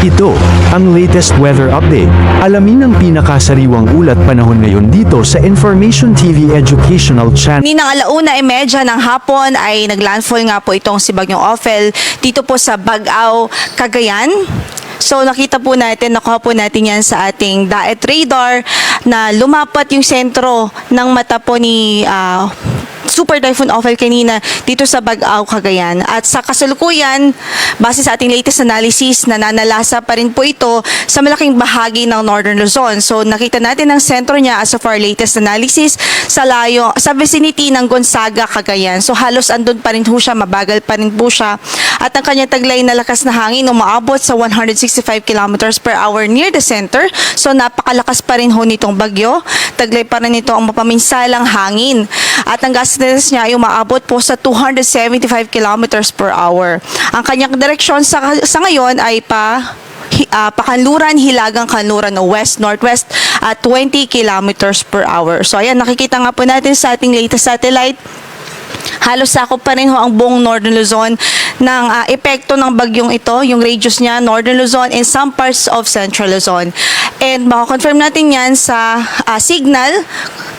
Ito, ang latest weather update. Alamin ang pinakasariwang ulat panahon ngayon dito sa Information TV Educational Channel. Ninang 1:30 ng hapon ay naglandfall nga po itong si Bagyong Ophel dito po sa Bagao, Cagayan. So nakita po natin, nakuha po natin yan sa ating DAET radar na lumapat yung sentro ng mata po ni Super Typhoon Ophel kanina dito sa Bagao, Cagayan. At sa kasalukuyan, base sa ating latest analysis, nananalasa pa rin po ito sa malaking bahagi ng Northern Luzon. So nakita natin ang sentro niya as of our latest analysis sa vicinity ng Gonzaga, Cagayan. So halos andun pa rin po siya, mabagal pa rin po siya. At ang kanyang taglay na lakas na hangin umaabot sa 165 kilometers per hour near the center. So napakalakas pa rin ho nitong bagyo. Taglay pa rin ito ang mapaminsalang hangin. At ang gas niya ay umaabot po sa 275 kilometers per hour. Ang kanyang direksyon sa ngayon ay pakanluran, hilagang kanluran o west-northwest at 20 kilometers per hour. So ayan, nakikita nga po natin sa ating latest satellite, halos sakop pa rin ho ang buong Northern Luzon ng epekto ng bagyong ito, yung radius niya, Northern Luzon and some parts of Central Luzon. And makakonfirm natin yan sa signal,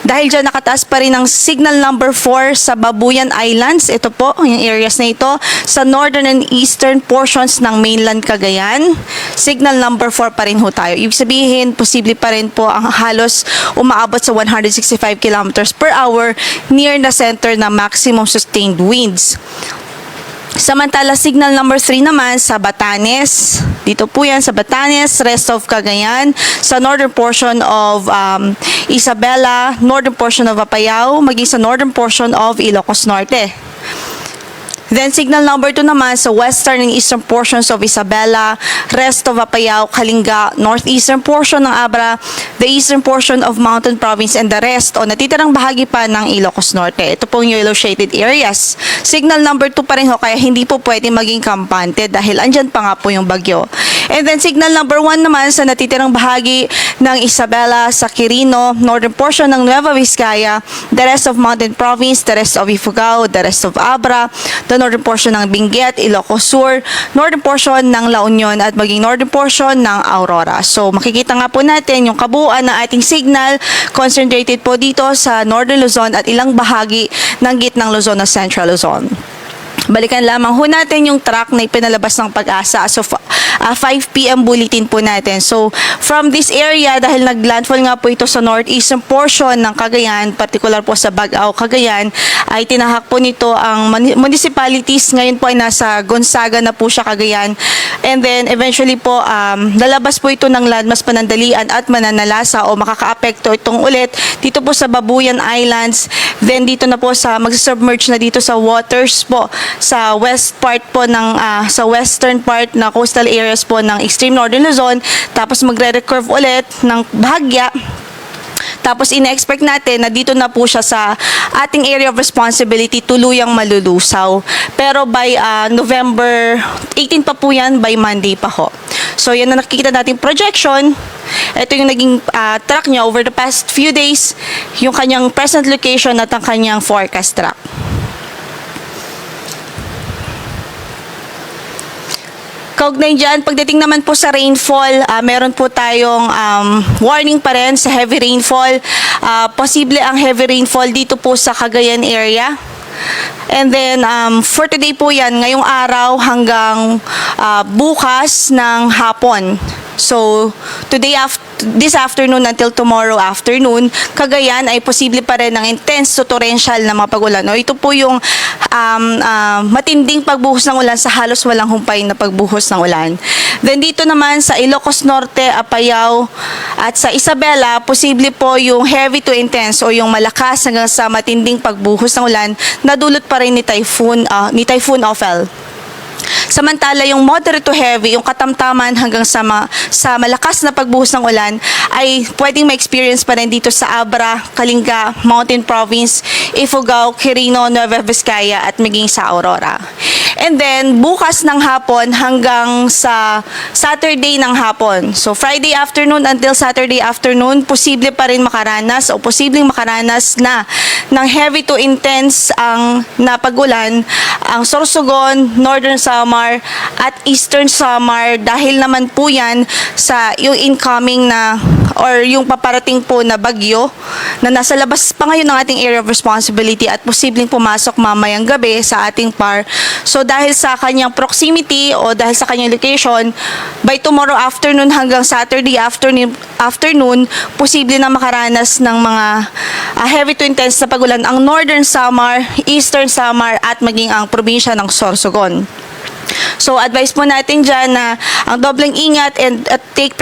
dahil dyan nakataas pa rin ang signal number 4 sa Babuyan Islands. Ito po, yung areas na ito, sa northern and eastern portions ng mainland Cagayan. Signal number 4 pa rin ho tayo. Ibig sabihin, posible pa rin po ang halos umaabot sa 165 kilometers per hour near the center ng maximum sustained winds. Samantala, signal number 3 naman sa Batanes. Dito po yan sa Batanes, rest of Cagayan, sa northern portion of Isabela, northern portion of Apayao, maging sa northern portion of Ilocos Norte. Then signal number 2 naman sa western and eastern portions of Isabela, rest of Apayao, Kalinga, northeastern portion ng Abra, the eastern portion of Mountain Province, and the rest o natitirang bahagi pa ng Ilocos Norte. Ito pong yellow shaded areas. Signal number 2 pa rin ho, kaya hindi po pwede maging kampante dahil andyan pa nga po yung bagyo. And then signal number 1 naman sa natitirang bahagi ng Isabela, sa Quirino, northern portion ng Nueva Vizcaya, the rest of Mountain Province, the rest of Ifugao, the rest of Abra, the northern portion ng Benguet, Ilocos Sur, northern portion ng La Union at maging northern portion ng Aurora. So makikita nga po natin yung kabuuan ng ating signal concentrated po dito sa Northern Luzon at ilang bahagi ng gitnang Luzon at Central Luzon. Balikan lamang ho natin yung track na ipinalabas ng Pag-asa as of 5 p.m. bulletin po natin. So, from this area, dahil naglandfall nga po ito sa northeastern portion ng Cagayan, particular po sa Bagao, Cagayan, ay tinahak po nito ang municipalities. Ngayon po ay nasa Gonzaga na po siya, Cagayan. And then, eventually po, lalabas po ito ng landmass Panandalian at Mananalasa o makakaapekto itong ulit dito po sa Babuyan Islands. Then, dito na po sa mag-submerge na dito sa waters po sa west part po ng sa western part na coastal areas po ng extreme northern Luzon, tapos magre-recurve ulit ng bahagya. Tapos ina-expect natin na dito na po siya sa ating area of responsibility tuluyang malulusaw. Pero by November 18 pa po yan, by Monday pa ho. So yan na nakikita natin projection. Ito yung naging track niya over the past few days, yung kanyang present location at ang kanyang forecast track. Kaugnay dyan, pagdating naman po sa rainfall, meron po tayong warning pa rin sa heavy rainfall. Posible ang heavy rainfall dito po sa Cagayan area. And then, for today po yan, ngayong araw hanggang bukas ng hapon. So, this afternoon until tomorrow afternoon, Cagayan ay posible pa rin ng intense to torrential na mga pag-ulan. O, ito po yung matinding pagbuhos ng ulan sa halos walang humpay na pagbuhos ng ulan. Then dito naman sa Ilocos Norte, Apayao at sa Isabela, posible po yung heavy to intense o yung malakas hanggang sa matinding pagbuhos ng ulan na dulot pa rin ni Typhoon Ophel. Samantala, yung moderate to heavy, yung katamtaman hanggang sa malakas na pagbuhos ng ulan ay pwedeng ma-experience pa rin dito sa Abra, Kalinga, Mountain Province, Ifugao, Quirino, Nueva Vizcaya at maging sa Aurora. And then, bukas ng hapon hanggang sa Saturday ng hapon. So, Friday afternoon until Saturday afternoon, posible pa rin makaranas o posibleng makaranas na ng heavy to intense ang napagulan ang Sorsogon, Northern Samar at Eastern Samar dahil naman po yan sa yung incoming na or yung paparating po na bagyo na nasa labas pa ngayon ng ating area of responsibility at posibleng pumasok mamayang gabi sa ating PAR. So dahil sa kanyang proximity o dahil sa kanyang location, by tomorrow afternoon hanggang Saturday afternoon, posible na makaranas ng mga heavy to intense na pagulan ang Northern Samar, Eastern Samar at maging ang probinsya ng Sorsogon. So, advice po natin dyan na ang dobleng ingat and take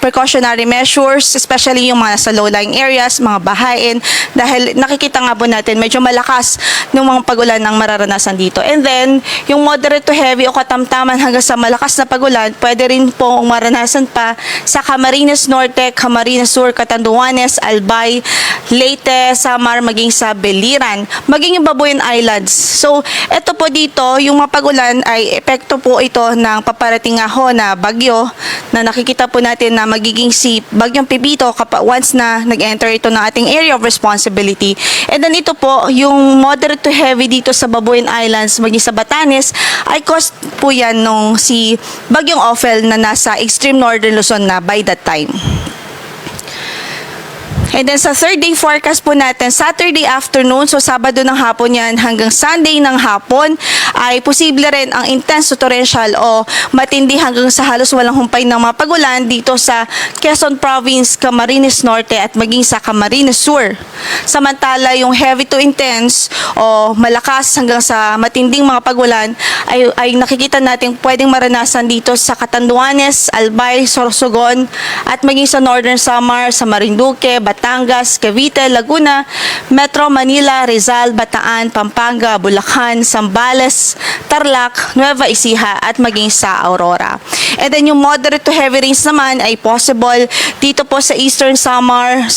precautionary measures, especially yung mga sa low-lying areas, mga bahain, dahil nakikita nga po natin medyo malakas ng mga pagulan ang mararanasan dito. And then, yung moderate to heavy o katamtaman hanggang sa malakas na pagulan, pwede rin po maranasan pa sa Camarines Norte, Camarines Sur, Catanduanes, Albay, Leyte, Samar, maging sa Beliran, maging yung Babuyan Islands. So, eto po dito, yung mga pagulan ay epekto po ito ng paparating ho na bagyo na nakikita po natin na magiging si Bagyong Pipito once na nag-enter ito ng ating area of responsibility. And then ito po, yung moderate to heavy dito sa Babuyan Islands, maging sa Batanes, ay caused po yan nung si Bagyong Ophel na nasa extreme northern Luzon na by that time. And then sa third day forecast po natin, Saturday afternoon, so Sabado ng hapon yan hanggang Sunday ng hapon, ay posible rin ang intense to torrential o matindi hanggang sa halos walang humpay ng mga pagulan dito sa Quezon Province, Camarines Norte at maging sa Camarines Sur. Samantala, yung heavy to intense o malakas hanggang sa matinding mga pagulan ay nakikita natin pwedeng maranasan dito sa Catanduanes, Albay, Sorsogon at maging sa Northern Samar, sa Marinduque, Batangas, Cavite, Laguna, Metro Manila, Rizal, Bataan, Pampanga, Bulacan, Zambales, Tarlac, Nueva Ecija at maging sa Aurora. And then yung moderate to heavy rains naman ay possible dito po sa Eastern Samar,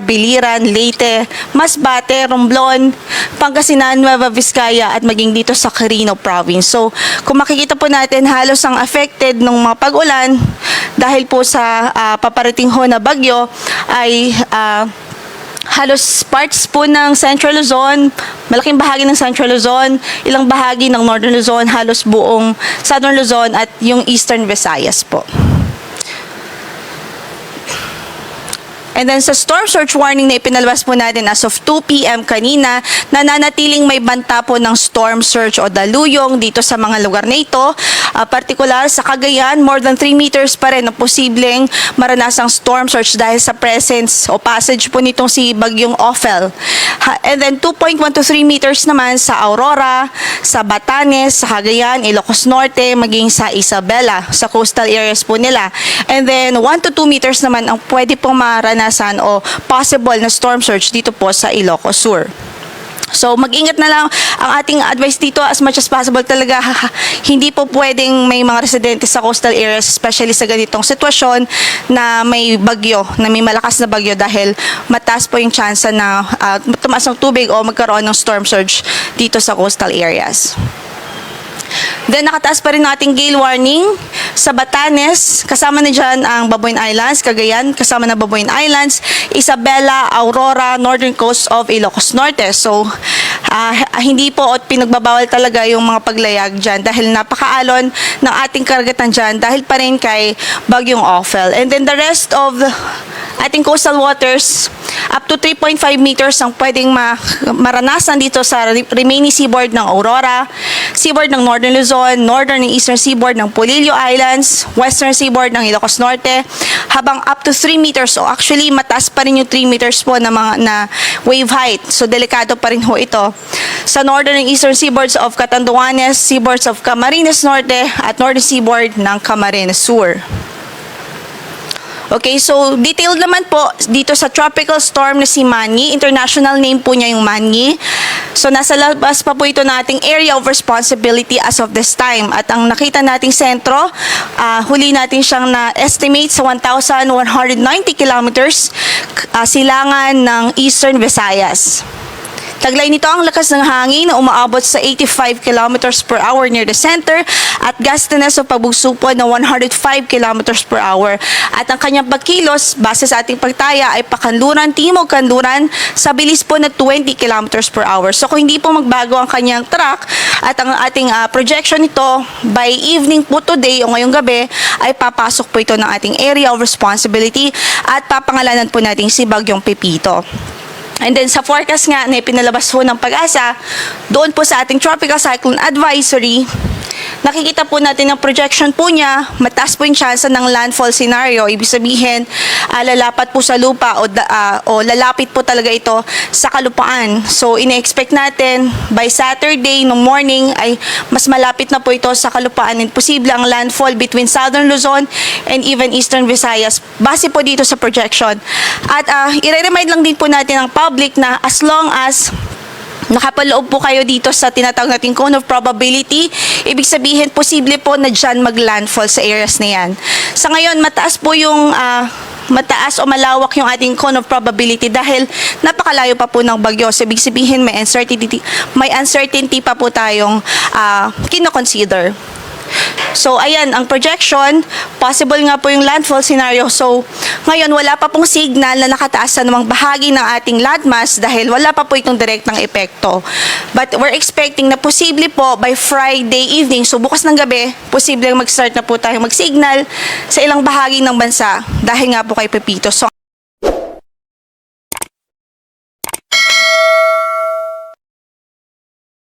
Biliran, Leyte, Masbate, Romblon, Pangasinan, Nueva Vizcaya at maging dito sa Quirino Province. So kung makikita po natin halos ang affected ng mga pag-ulan dahil po sa paparating ho na bagyo ay halos parts po ng Central Luzon, malaking bahagi ng Central Luzon, ilang bahagi ng Northern Luzon, halos buong Southern Luzon at yung Eastern Visayas po. And then sa storm surge warning na ipinalabas po natin as of 2 p.m. kanina, nananatiling may banta po ng storm surge o daluyong dito sa mga lugar na ito. Partikular sa Cagayan, more than 3 meters pa rin na posibleng maranasang storm surge dahil sa presence o passage po nitong si Bagyong Ophel. And then 2.1 to 3 meters naman sa Aurora, sa Batanes, sa Cagayan, Ilocos Norte, maging sa Isabela, sa coastal areas po nila. And then 1 to 2 meters naman ang pwede pong maranasan o possible na storm surge dito po sa Ilocos Sur. So mag-ingat na lang ang ating advice dito as much as possible talaga. Hindi po pwedeng may mga residente sa coastal areas, especially sa ganitong sitwasyon na may bagyo, na may malakas na bagyo dahil mataas po yung chance na tumaas ng tubig o magkaroon ng storm surge dito sa coastal areas. Then nakataas pa rin ng ating gale warning sa Batanes, kasama na dyan ang Babuyan Islands, Cagayan, kasama na Babuyan Islands, Isabela, Aurora, Northern Coast of Ilocos Norte. So, hindi po pinagbabawal talaga yung mga paglayag dyan dahil napakaalon ng ating karagatan dyan dahil pa rin kay Bagyong Ophel. And then the rest of the ating coastal waters, up to 3.5 meters ang pwedeng maranasan dito sa remaining seaboard ng Aurora, seaboard ng Northern Luzon, northern and eastern seaboard ng Polillo Islands, western seaboard ng Ilocos Norte, habang up to 3 meters o actually mataas pa rin yung 3 meters po na wave height. So delikado pa rin ho ito. Sa northern and eastern seaboards of Catanduanes, seaboards of Camarines Norte at northern seaboard ng Camarines Sur. Okay, so detailed naman po dito sa tropical storm na si Manny. International name po niya yung Manny. So nasa labas pa po ito na ating area of responsibility as of this time. At ang nakita nating sentro, huli natin siyang na-estimate sa 1,190 kilometers silangan ng Eastern Visayas. Taglay nito ang lakas ng hangin na umaabot sa 85 kilometers per hour near the center at gustiness o pagbugso po na 105 kilometers per hour. At ang kanyang pagkilos, base sa ating pagtaya, ay pakanluran, timog kanluran sa bilis po na 20 kilometers per hour. So kung hindi po magbago ang kanyang track at ang ating projection nito, by evening po today o ngayong gabi, ay papasok po ito ng ating area of responsibility at papangalanan po natin si Bagyong Pepito. And then sa forecast nga na pinalabas po ng Pag-asa, doon po sa ating Tropical Cyclone Advisory, nakikita po natin ang projection po niya, mataas po yung chance ng landfall scenario. Ibig sabihin, lalapat po sa lupa o lalapit po talaga ito sa kalupaan. So, ine-expect natin by Saturday no morning ay mas malapit na po ito sa kalupaan and posible ang landfall between Southern Luzon and even Eastern Visayas. Base po dito sa projection. At i-remind lang din po natin ang public na as long as nakapaloob po kayo dito sa tinatawag nating cone of probability, ibig sabihin, posible po na dyan mag-landfall sa areas na yan. Sa ngayon, mataas po yung mataas o malawak yung ating cone of probability dahil napakalayo pa po ng bagyo. So, ibig sabihin, may uncertainty pa po tayong kino-consider. So, ayan, ang projection, possible nga po yung landfall scenario. So, ngayon, wala pa pong signal na nakataas sa namang bahagi ng ating landmass dahil wala pa po itong direktang epekto. But we're expecting na posible po by Friday evening, so bukas ng gabi, posible mag-start na po tayong mag-signal sa ilang bahagi ng bansa dahil nga po kay Pepito. So,